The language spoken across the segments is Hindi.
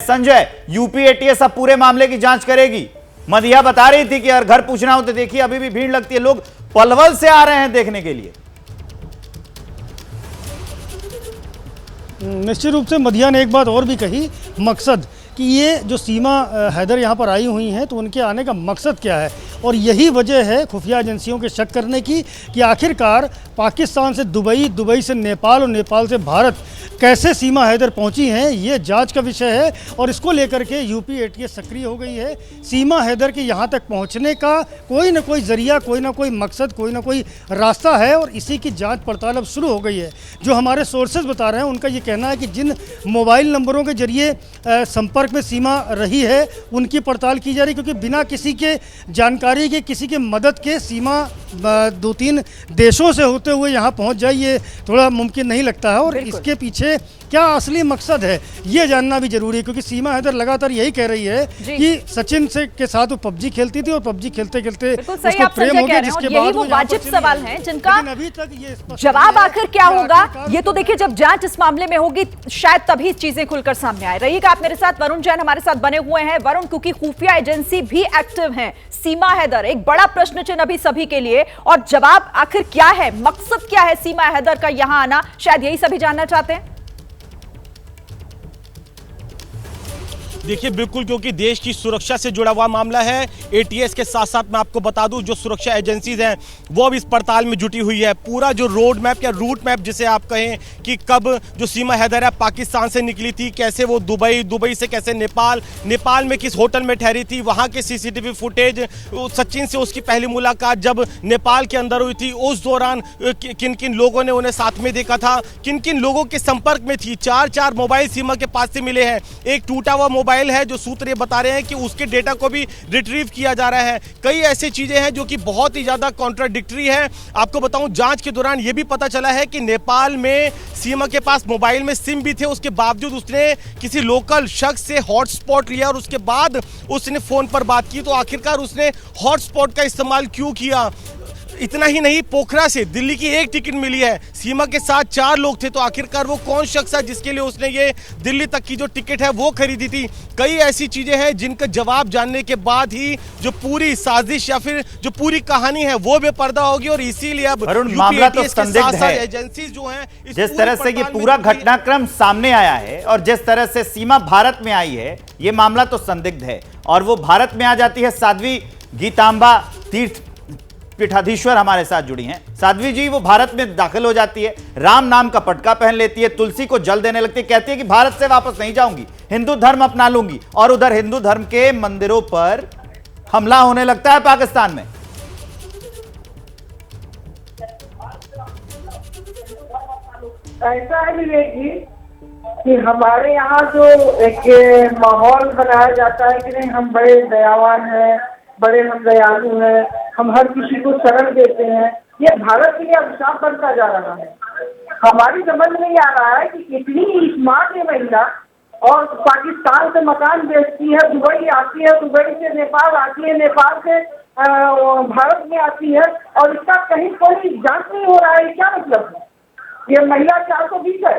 संजय, यूपी एटीएस अब पूरे मामले की जांच करेगी। मदिया बता रही थी कि अगर घर पूछना हो तो देखिए अभी भी भीड़ लगती है, लोग पलवल से आ रहे हैं देखने के लिए। निश्चित रूप से मदिया ने एक बात और भी कही, मकसद कि ये जो सीमा हैदर यहाँ पर आई हुई हैं तो उनके आने का मकसद क्या है, और यही वजह है खुफिया एजेंसियों के शक करने की कि आखिरकार पाकिस्तान से दुबई, दुबई से नेपाल और नेपाल से भारत कैसे सीमा हैदर पहुंची हैं, ये जांच का विषय है। और इसको लेकर के यूपी एटीएस सक्रिय हो गई है। सीमा हैदर के यहाँ तक पहुंचने का कोई ना कोई जरिया, कोई ना कोई मकसद, कोई ना कोई रास्ता है, और इसी की जांच पड़ताल अब शुरू हो गई है। जो हमारे सोर्सेज बता रहे हैं उनका ये कहना है कि जिन मोबाइल नंबरों के जरिए संपर्क में सीमा रही है उनकी पड़ताल की जा रही है, क्योंकि बिना किसी के जानकारी के, किसी के मदद के सीमा 2-3 देशों से होते हुए यहाँ पहुँच जाए, ये थोड़ा मुमकिन नहीं लगता है। और इसके पीछे क्या असली मकसद है ये जानना भी जरूरी है, क्योंकि सीमा हैदर लगातार यही कह रही है कि सचिन से के साथ वो पबजी खेलती थी और पबजी खेलते खेलते उसको प्रेम हो गया, जिसके बाद वो वाजिब सवाल हैं जिनका अभी तक ये जवाब आखिर क्या होगा ये तो देखिए जब जांच इस मामले में होगी शायद तभी चीजें खुलकर सामने आए। रहिएगा आप मेरे साथ, वरुण जैन हमारे साथ बने हुए हैं। वरुण, क्योंकि खुफिया एजेंसी भी एक्टिव है, सीमा हैदर एक बड़ा प्रश्न चिन्ह अभी सभी के लिए, और जवाब आखिर क्या है, मकसद क्या है सीमा हैदर का यहां आना, शायद यही सभी जानना चाहते हैं। देखिए बिल्कुल, क्योंकि देश की सुरक्षा से जुड़ा हुआ मामला है। एटीएस के साथ साथ मैं आपको बता दूं जो सुरक्षा एजेंसीज हैं वो अब इस पड़ताल में जुटी हुई है। पूरा जो रोड मैप या रूट मैप जिसे आप कहें कि कब जो सीमा हैदर है पाकिस्तान से निकली थी, कैसे वो दुबई, दुबई से कैसे नेपाल, नेपाल में किस होटल में ठहरी थी, वहाँ के सीसीटीवी फुटेज, सचिन से उसकी पहली मुलाकात जब नेपाल के अंदर हुई थी उस दौरान किन किन लोगों ने उन्हें साथ में देखा था, किन किन लोगों के संपर्क में थी। 4 मोबाइल सीमा के पास से मिले हैं। एक टूटा हुआ मोबाइल है जो सूत्र ये बता रहे हैं कि उसके डेटा को भी रिट्रीव किया जा रहा है। कई ऐसी चीजें हैं जो कि बहुत ही ज्यादा कॉन्ट्राडिक्टरी है। आपको बताऊं जांच के दौरान ये भी पता चला है कि नेपाल में सीमा के पास मोबाइल में सिम भी थे, उसके बावजूद उसने किसी लोकल शख्स से हॉटस्पॉट लिया और उसके बाद उसने फोन पर बात की। तो आखिरकार उसने हॉटस्पॉट का इस्तेमाल क्यों किया? इतना ही नहीं, पोखरा से दिल्ली की एक टिकट मिली है, सीमा के साथ 4 लोग थे। तो आखिरकार वो कौन शख्स है जिसके लिए उसने ये दिल्ली तक की जो टिकट है वो खरीदी थी? कई ऐसी चीजें हैं जिनका जवाब जानने के बाद ही जो पूरी साजिश या फिर जो पूरी कहानी है वो बेपर्दा होगी। और इसीलिए अब मामला तो संदिग्ध है। एजेंसीज जो है जिस तरह से ये पूरा घटनाक्रम सामने आया है और जिस तरह से सीमा भारत में आई है, ये मामला तो संदिग्ध है। और वो भारत में आ जाती है। साध्वी गीतांबा तीर्थ पीठाधीश्वर हमारे साथ जुड़ी हैं। साध्वी जी, वो भारत में दाखिल हो जाती है, राम नाम का पटका पहन लेती है, तुलसी को जल देने लगती है, कहती है कि भारत से वापस नहीं जाऊंगी, हिंदू धर्म अपना लूंगी, और उधर हिंदू धर्म के मंदिरों पर हमला होने लगता है पाकिस्तान में। ऐसा है विवेक जी कि हमारे यहाँ जो एक माहौल बनाया जाता है कि नहीं, हम बड़े दयावान हैं, बड़े हम दयालु हैं, हम हर किसी को शरण देते हैं, ये भारत के लिए अभिशाप बनता जा रहा है। हमारी समझ नहीं आ रहा है कि इतनी स्मार्ट ये महिला और पाकिस्तान से मकान बेचती है, दुबई आती है, दुबई से नेपाल आती है, नेपाल से भारत में आती है, और इसका कहीं कोई जांच नहीं हो रहा है। क्या मतलब है? ये महिला 420 है,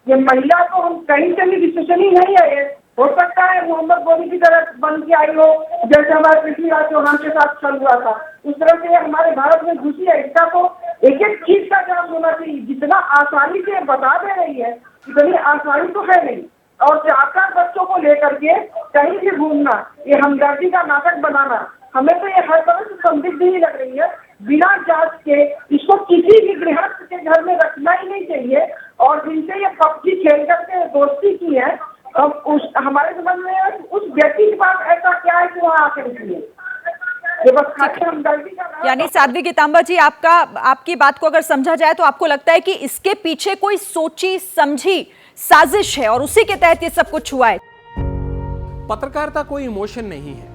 ये महिला को हम कहीं से भी विश्वसनीय नहीं है। ये हो सकता है मोहम्मद गोली की तरह बन के आई हो, जैसे हमारे पृथ्वीराज चौहान के साथ चल हुआ था, उस तरह से हमारे भारत में घुसी है। इसका तो एक एक चीज का जांच होना चाहिए। जितना आसानी से बता दे रही है इतनी आसानी तो है नहीं। और जाकर बच्चों को लेकर के कहीं भी घूमना, ये हमदर्दी का नाटक बनाना, हमें तो ये हर तरह से संदिग्ध ही लग रही है। बिना जांच के इसको किसी भी गृहस्थ के घर में रखना ही नहीं चाहिए। और जिनसे ये पबजी खेल करके दोस्ती की है, अब उस हमारे समझ में उस व्यक्ति के पास ऐसा क्या है कि वहाँ आकर इसलिए ये बस खाली हमदर्दी का। यानी साध्वी गीतांबा जी, आपकी बात को अगर समझा जाए तो आपको लगता है कि इसके पीछे कोई सोची समझी साजिश है और उसी के तहत ये सब कुछ हुआ है। पत्रकारिता कोई इमोशन नहीं है,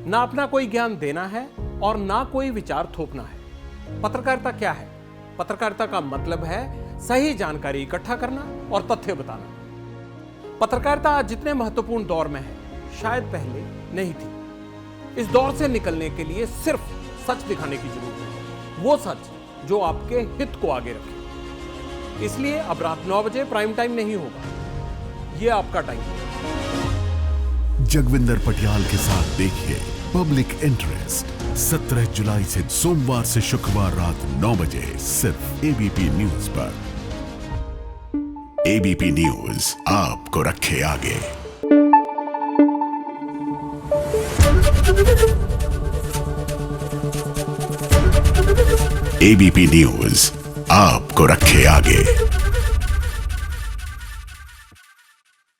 ना अपना कोई ज्ञान देना है और ना कोई विचार थोपना है। पत्रकारिता क्या है? पत्रकारिता का मतलब है सही जानकारी इकट्ठा करना और तथ्य बताना। पत्रकारिता आज जितने महत्वपूर्ण दौर में है शायद पहले नहीं थी। इस दौर से निकलने के लिए सिर्फ सच दिखाने की जरूरत है, वो सच जो आपके हित को आगे रखे। इसलिए अब रात 9 बजे प्राइम टाइम नहीं होगा, ये आपका टाइम है। जगविंदर पटियाल के साथ देखिए पब्लिक इंटरेस्ट 17 जुलाई से सोमवार से शुक्रवार रात 9 बजे सिर्फ एबीपी न्यूज पर। एबीपी न्यूज आपको रखे आगे। एबीपी न्यूज आपको रखे आगे।